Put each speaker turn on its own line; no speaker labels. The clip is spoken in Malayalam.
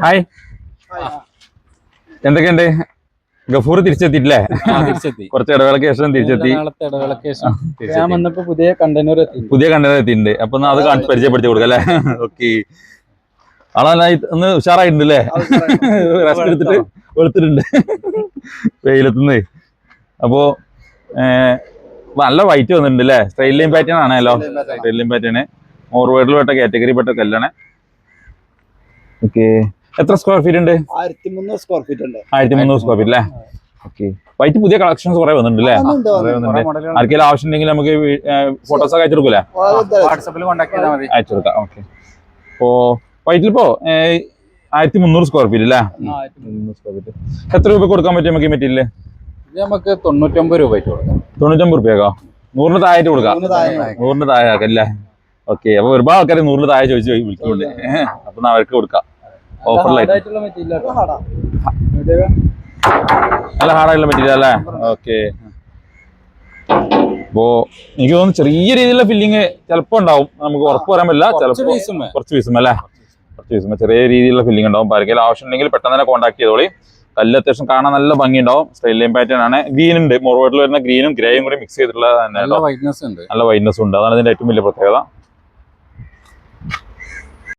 ഹായ്, എന്തൊക്കെയുണ്ട്? ഗഫൂർ തിരിച്ചെത്തിയിട്ടില്ലേ? കുറച്ച് ഇടവേളക്ക് ശേഷം തിരിച്ചെത്തി.
പുതിയ കണ്ടെയ്നർ
എത്തിയിട്ടുണ്ട്. അപ്പൊ അത് പരിചയപ്പെടുത്തി കൊടുക്കാം അല്ലേ? ഓക്കെ, ആളല്ല ഒന്ന് ഉഷാറായിട്ടുണ്ട് അല്ലേ? റെസ്റ്റ് എടുത്തിട്ട് വെളുത്തിട്ടുണ്ട് വെയിലെത്തുന്നേ. അപ്പോ നല്ല വൈറ്റ് വന്നിട്ടുണ്ട് അല്ലേ? സ്ട്രെയിറ്റ് ലൈൻ പാറ്റേൺ ആണല്ലോ. സ്ട്രെയിറ്റ് ലൈൻ പാറ്റേൺ മോർവേഡിൽ പെട്ട കാറ്റഗറി പെട്ട കല്ലാണ്. ഓക്കെ, എത്ര സ്ക്വയർ ഫീറ്റ് ഉണ്ട്?
1300 സ്ക്വയർ ഫീറ്റ് ഉണ്ട്.
1300 സ്ക്വയർ ഫീറ്റ് അല്ലേ? ഓക്കെ, വൈറ്റ് പുതിയ കളക്ഷൻസ് കുറെ വന്നിട്ടുണ്ട് അല്ലേ? ആർക്കെങ്കിലും ആവശ്യം ഉണ്ടെങ്കിൽ നമുക്ക് ഫോട്ടോസ് ഒക്കെ അയച്ചു കൊടുക്കൂലേ?
വാട്സാപ്പിൽ കോൺടാക്ട് ചെയ്താൽ മതി,
അയച്ചു കൊടുക്കാം. ഓക്കെ, അപ്പോ വൈറ്റിലിപ്പോ 1300 സ്ക്വയർ ഫീറ്റ് അല്ലേ? 1300 സ്ക്വയർ ഫീറ്റ് എത്ര രൂപ കൊടുക്കാൻ പറ്റും നമുക്ക് ഈ മെറ്റീരിയൽ?
നമുക്ക് 99 രൂപ
99 രൂപയോ? 100 താഴെ കൊടുക്കാം. 100 താഴെ ആക്കാം അല്ലേ? ഓക്കെ, അപ്പൊ ഒരുപാട് ആൾക്കാർ 100 താഴെ ചോദിച്ചു വിളിക്കുന്നുണ്ട്. അപ്പൊ അവർക്ക് കൊടുക്കാം ഓഫറിലായിട്ട്. നല്ല ഹാർഡായിട്ടുള്ള മെറ്റീരിയൽ അല്ലേ? ഓക്കെ, അപ്പോ എനിക്ക് തോന്നുന്നു ചെറിയ രീതിയിലുള്ള ഫില്ലിങ് ചിലപ്പോ ഉണ്ടാവും, നമുക്ക് ഉറപ്പ് പറയാൻ പറ്റില്ല. ചിലപ്പോ കുറച്ച് പീസും അല്ലേ? കുറച്ച് പീസും ചെറിയ രീതിയിലുള്ള ഫില്ലിംഗ് ഉണ്ടാവും. ആർക്കെങ്കിലും ആവശ്യം ഉണ്ടെങ്കിൽ പെട്ടെന്ന് തന്നെ കോൺടാക്ട് ചെയ്തോളി. കല്ല് അത്യാവശ്യം കാണാൻ നല്ല ഭംഗി ഉണ്ടാവും. സ്ട്രെയിറ്റ് ലൈൻ പാറ്റേൺ ആണ്. ഗ്രീൻ ഉണ്ട്, മോർവേഡിൽ വരുന്ന ഗ്രീനും ഗ്രേയും കൂടി മിക്സ് ചെയ്തിട്ടുള്ള നല്ല വൈറ്റ്നസ് ഉണ്ട്. അതാണ് ഇതിന്റെ ഏറ്റവും വലിയ പ്രത്യേകത.